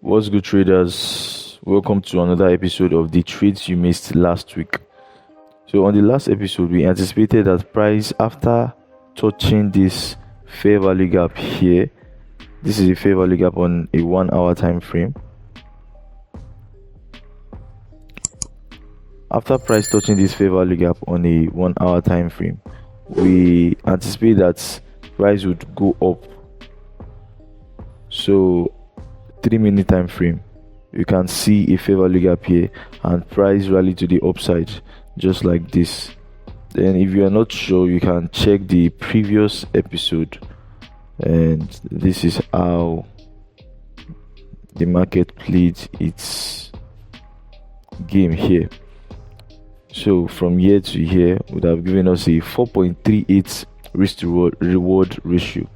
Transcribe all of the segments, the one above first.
What's good, traders? Welcome to another episode of the trades you missed last week. So on the last episode, we anticipated that price, after touching this fair value gap here, this is a fair value gap on a 1 hour time frame. After price touching this fair value gap on a 1 hour time frame, we anticipate that price would go up. So 3-minute time frame, you can see a fair value gap here and price rally to the upside just like this. Then if you are not sure, you can check the previous episode, and this is how the market played its game here. So from here to here would have given us a 4.38 risk to reward ratio,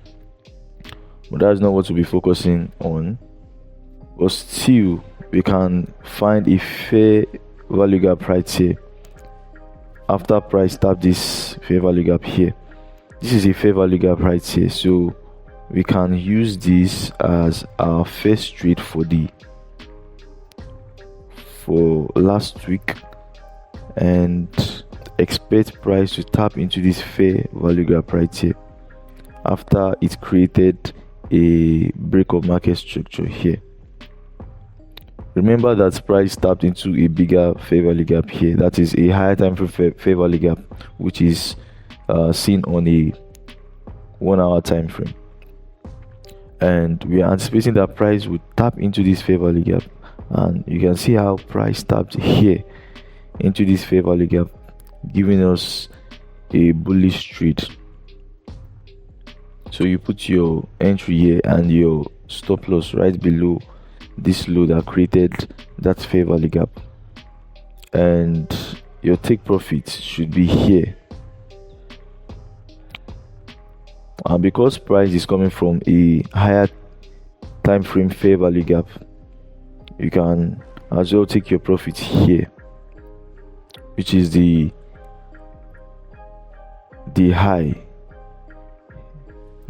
but that's not what we'll be focusing on. But still, we can find a fair value gap right here after price tap this fair value gap here. This is a fair value gap right here, so we can use this as our first trade for last week and expect price to tap into this fair value gap right here after it created a break of market structure here. Remember that price tapped into a bigger fair value gap here, that is a higher time frame fair value gap, which is seen on a 1 hour time frame, and we are anticipating that price would tap into this fair value gap, and you can see how price tapped here into this fair value gap, giving us a bullish trade. So you put your entry here and your stop loss right below this low that created that fair value gap, and your take profit should be here. And because price is coming from a higher time frame fair value gap, you can as well take your profit here, which is the high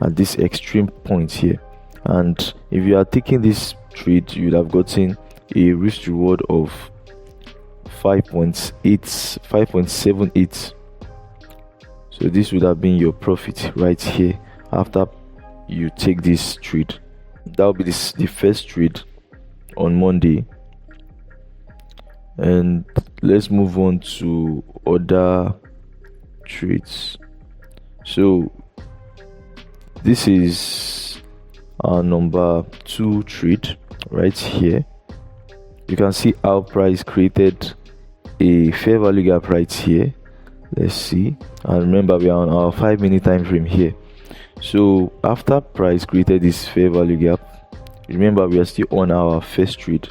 at this extreme point here. And if you are taking this trade, you would have gotten a risk reward of 5.78. so this would have been your profit right here after you take this trade. That will be the first trade on Monday, and let's move on to other trades. So this is our number 2 trade right here. You can see how price created a fair value gap right here. Let's see, and remember we are on our 5-minute time frame here. So after price created this fair value gap, remember we are still on our first trade.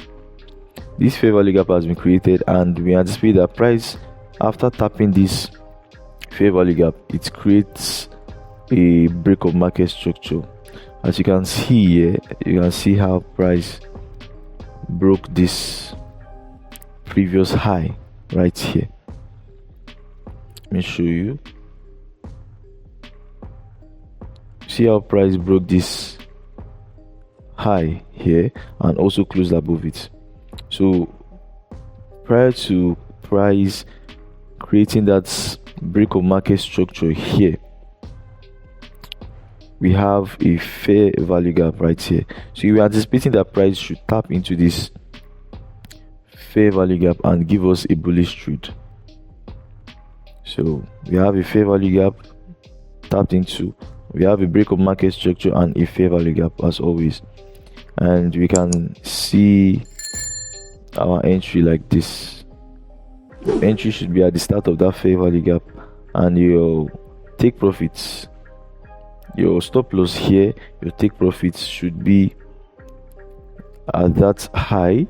This fair value gap has been created, and we anticipate that price, after tapping this fair value gap, it creates a break of market structure. As you can see here, you can see how price broke this previous high right here. Let me show you. See how price broke this high here and also closed above it. So prior to price creating that break of market structure here, we have a fair value gap right here. So we are anticipating that price should tap into this fair value gap and give us a bullish trade. So we have a fair value gap tapped into, we have a break of market structure and a fair value gap as always, and we can see our entry like this. Entry should be at the start of that fair value gap, and your take profits, your stop loss here, your take profits should be at that high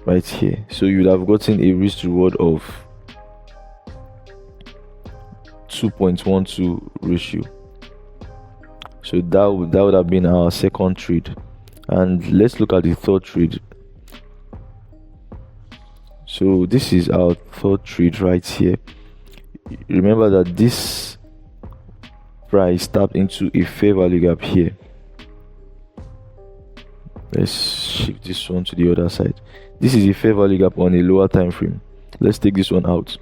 right here. So you would have gotten a risk reward of 2.12 ratio. So that would have been our second trade. And let's look at the third trade. So this is our third trade right here. Remember that this price tapped into a fair value gap here, Let's shift this one to the other side. This is a fair value gap on a lower time frame. Let's take this one out.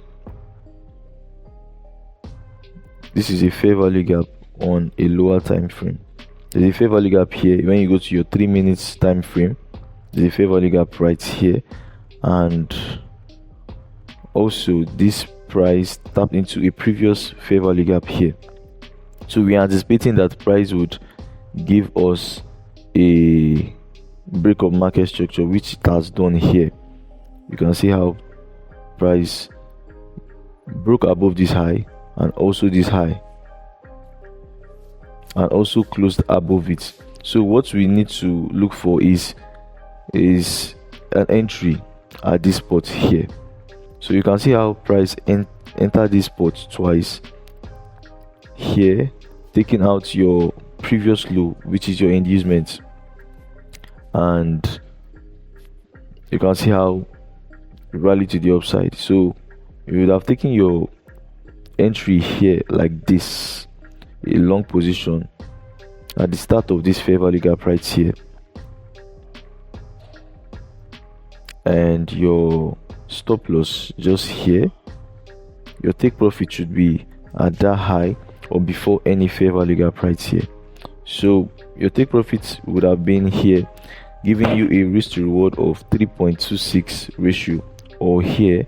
This is a fair value gap on a lower time frame. There's a fair value gap here. When you go to your 3 minutes time frame, there's a fair value gap right here, and also this price tapped into a previous fair value gap here. So we are anticipating that price would give us a break of market structure, which it has done here. You can see how price broke above this high and also this high, and also closed above it. So what we need to look for is an entry at this spot here. So you can see how price entered this spot twice here, taking out your previous low, which is your inducement, and you can see how it rallied to the upside. So you would have taken your entry here like this, a long position at the start of this fair value gap right here, and your stop loss just here. Your take profit should be at that high or before any fair value gap right here. So your take profit would have been here, giving you a risk to reward of 3.26 ratio, or here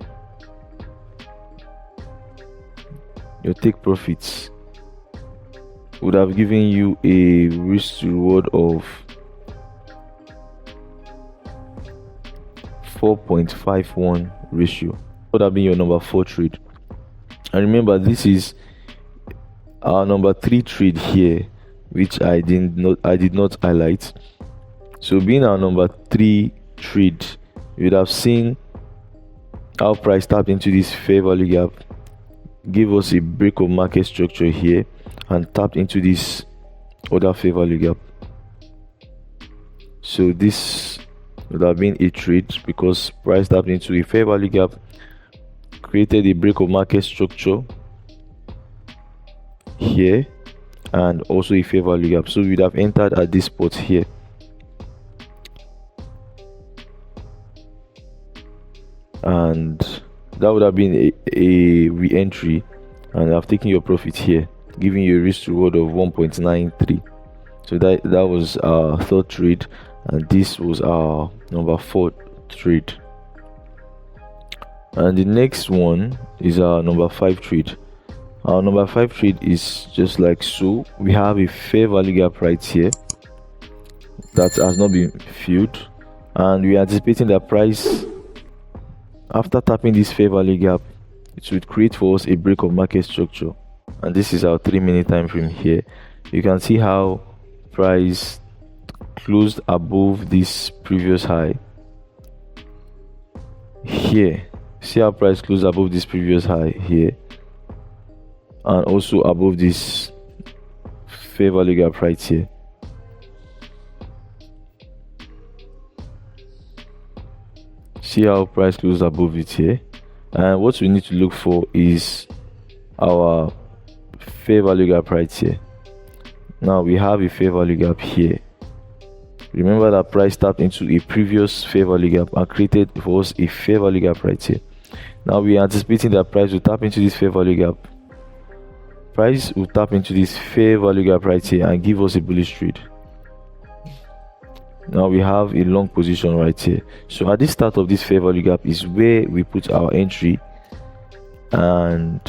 your take profits would have given you a risk to reward of 4.51 ratio. Would have been your number 4 trade. And remember, this is our number 3 trade here, which I did not highlight. So being our number 3 trade, you would have seen how price tapped into this fair value gap, gave us a break of market structure here, and tapped into this other fair value gap. So this would have been a trade because price tapped into a fair value gap, created a break of market structure here, and also a fair value gap. So we would have entered at this spot here, and that would have been a re-entry, and I've taken your profit here, giving you a risk reward of 1.93. So that was our 3rd trade, and this was our number 4 trade. And the next one is our number 5 trade. Our number 5 trade is just like so. We have a fair value gap right here that has not been filled, and we are anticipating that price, after tapping this fair value gap, it would create for us a break of market structure. And this is our 3 minute time frame here. You can see how price closed above this previous high here. See how price closed above this previous high here, and also above this fair value gap right here. See how price closed above it here. And what we need to look for is our fair value gap right here. Now we have a fair value gap here. Remember that price tapped into a previous fair value gap and created for us a fair value gap right here. Now we are anticipating that price will tap into this fair value gap. Price will tap into this fair value gap right here and give us a bullish trade. Now we have a long position right here. So at the start of this fair value gap is where we put our entry, and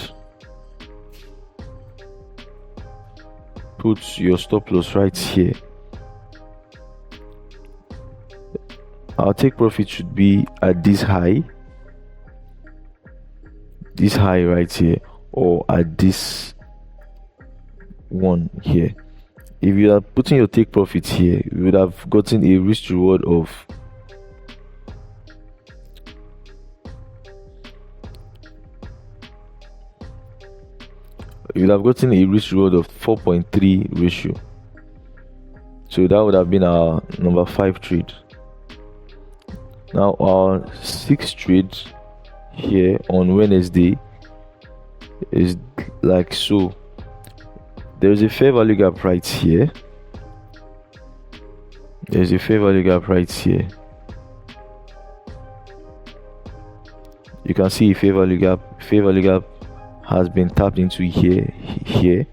put your stop loss right here. Our take profit should be at this high right here, or at this one here. If you are putting your take profit here, you would have gotten a risk reward of 4.3 ratio. So that would have been our number 5 trade. Now our 6th trade here on Wednesday is like so. There is a fair value gap right here. There's a fair value gap right here. You can see a fair value gap has been tapped into here,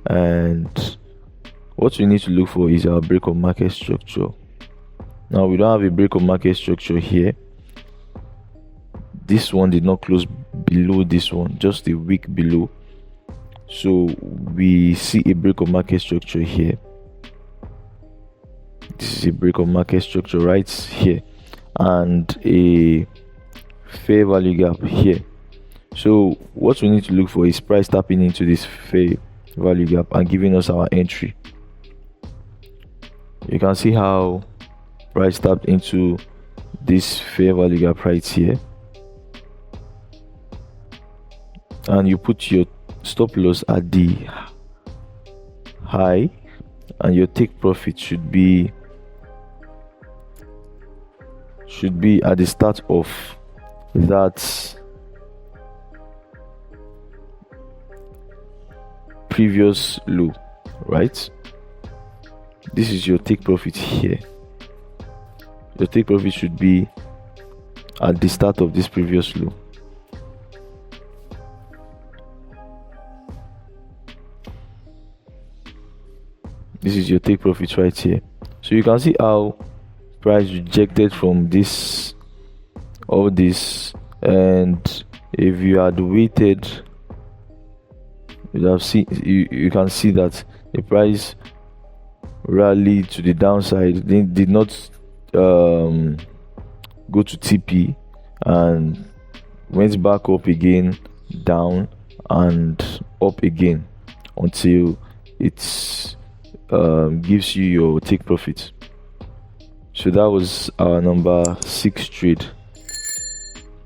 and what we need to look for is our break of market structure. Now we don't have a break of market structure here. This one did not close below this one, just a wick below. So we see a break of market structure here. This is a break of market structure right here, and a fair value gap here. So what we need to look for is price tapping into this fair value gap and giving us our entry. You can see how price tapped into this fair value gap right here, and you put your stop loss at the high, and your take profit should be at the start of that previous low, right? This is your take profit here. Your take profit should be at the start of this previous low. This is your take profit right here. So you can see how price rejected from this, all this, and if you had waited, you can see that the price rallied to the downside, did not go to TP, and went back up again, down and up again, until it's gives you your take profit. So that was our number 6 trade.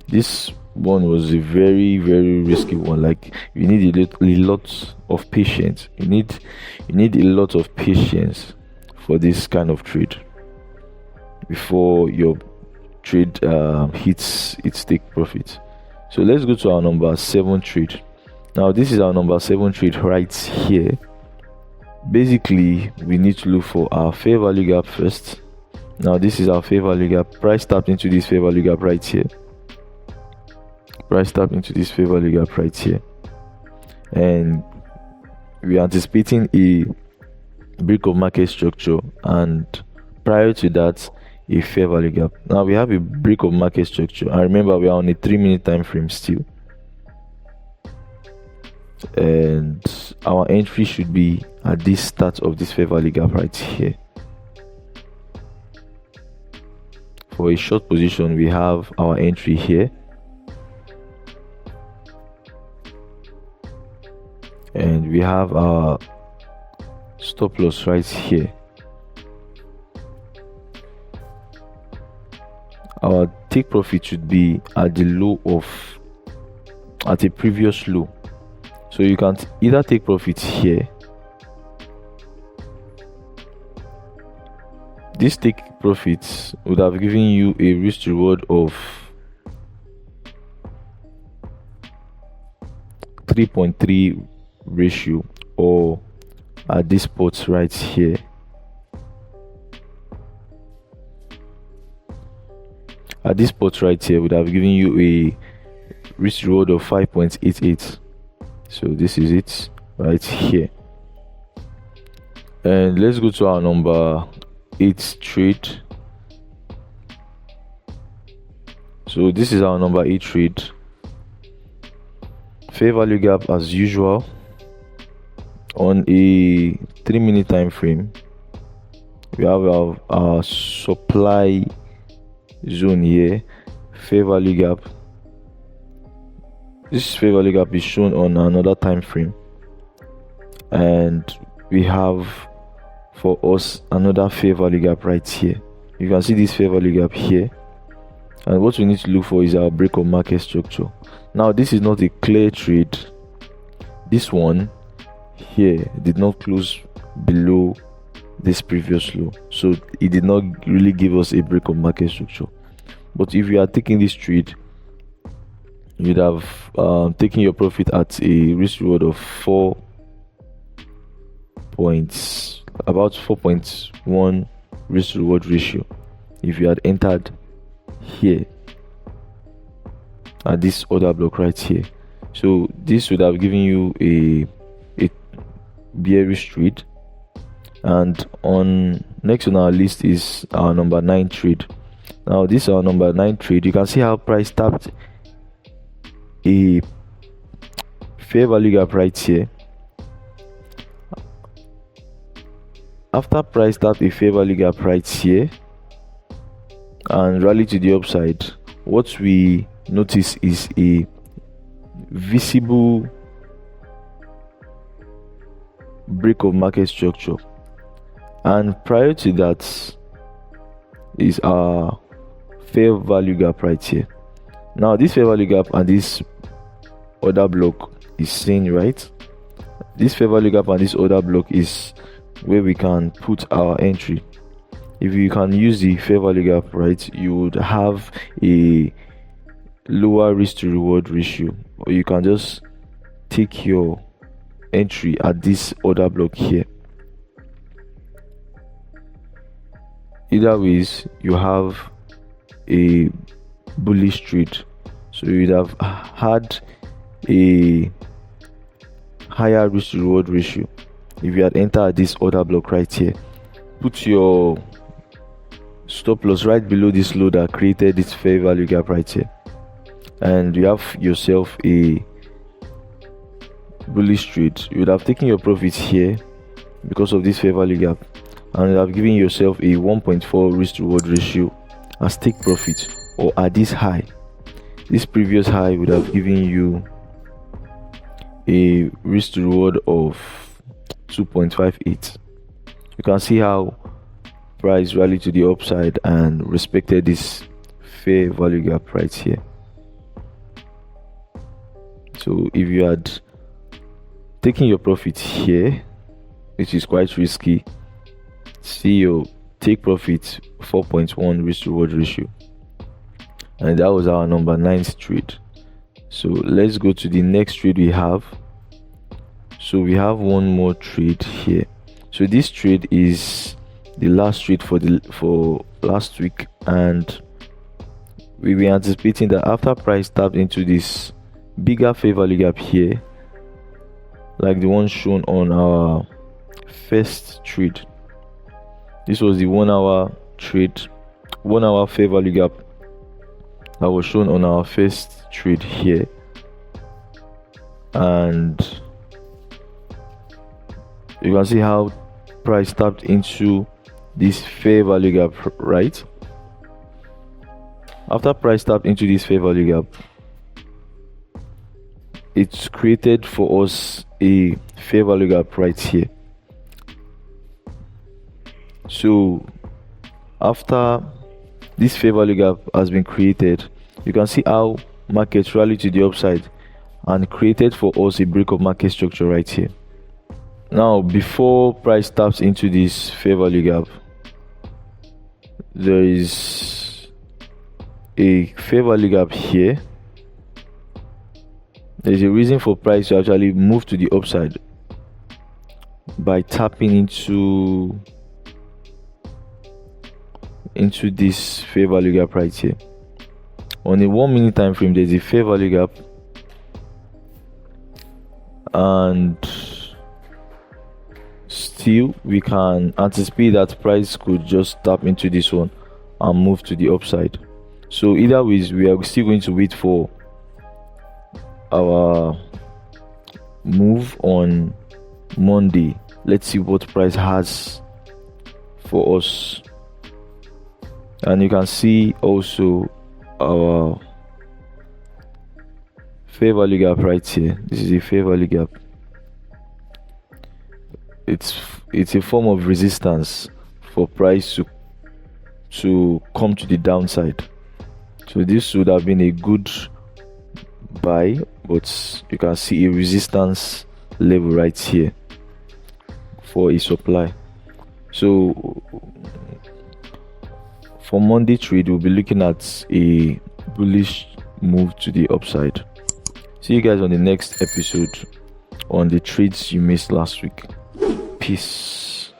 This one was a very risky one. Like, you need a lot of patience. You need a lot of patience for this kind of trade before your trade hits its take profit. So let's go to our number 7 trade. Now this is our number 7 trade right here. Basically, we need to look for our fair value gap first. Now this is our fair value gap. Price tapped into this fair value gap right here. Price tapped into this fair value gap right here, and we are anticipating a break of market structure, and prior to that, a fair value gap. Now we have a break of market structure, and remember, we are on a 3-minute time frame still, and our entry should be at this start of this fair value gap right here. For a short position, we have our entry here, and we have our stop loss right here. Our take profit should be at the low at a previous low. So you can either take profit here. This take profits would have given you a risk reward of 3.3 ratio, or at this spot right here. At this spot right here would have given you a risk reward of 5.88. So this is it right here. And let's go to our number 8 trade. So this is our number 8 trade. Fair value gap as usual on a 3-minute time frame. We have our supply zone here. Fair value gap. This fair value gap is shown on another time frame, and we have for us another fair value gap right here. You can see this fair value gap here, and what we need to look for is our break of market structure. Now this is not a clear trade. This one here did not close below this previous low, so it did not really give us a break of market structure. But if you are taking this trade, you'd have taken your profit at a risk reward of 4.1 risk to reward ratio if you had entered here at this order block right here. So this would have given you a bearish trade. And on next on our list is our number 9 trade. Now this is our number 9 trade. You can see how price tapped a fair value gap right here. After price tapped a fair value gap right here and rally to the upside, what we notice is a visible break of market structure, and prior to that is our fair value gap right here. Now this fair value gap and this order block is seen, right? This fair value gap and this order block is where we can put our entry. If you can use the fair value gap, right, you would have a lower risk to reward ratio, or you can just take your entry at this order block here. Either ways, you have a bullish trade, so you'd have had a higher risk to reward ratio if you had entered this order block right here. Put your stop loss right below this low that created this fair value gap right here, and you have yourself a bullish trade. You would have taken your profits here because of this fair value gap, and you have given yourself a 1.4 risk to reward ratio as take profit. Or at this high, this previous high would have given you a risk to reward of 2.58. You can see how price rallied to the upside and respected this fair value gap right here. So if you had taken your profit here, which is quite risky, see your take profit 4.1 risk to reward ratio, and that was our number 9th trade. So let's go to the next trade we have. So we have one more trade here. So this trade is the last trade for last week, and we were anticipating that after price tapped into this bigger fair value gap here, like the one shown on our first trade. This was the 1 hour trade, 1 hour fair value gap that was shown on our first trade here, and you can see how price tapped into this fair value gap, right? After price tapped into this fair value gap, it's created for us a fair value gap right here. So after this fair value gap has been created, you can see how market rallied to the upside and created for us a break of market structure right here. Now before price taps into this fair value gap, there is a fair value gap here. There's a reason for price to actually move to the upside by tapping into this fair value gap right here. On a 1 minute time frame, there's a fair value gap, and still we can anticipate that price could just tap into this one and move to the upside. So either ways, we are still going to wait for our move on Monday. Let's see what price has for us. And you can see also our fair value gap right here. This is a fair value gap. It's a form of resistance for price to come to the downside. So this would have been a good buy, but you can see a resistance level right here for a supply. So for Monday trade, we'll be looking at a bullish move to the upside. See you guys on the next episode on the trades you missed last week. Peace.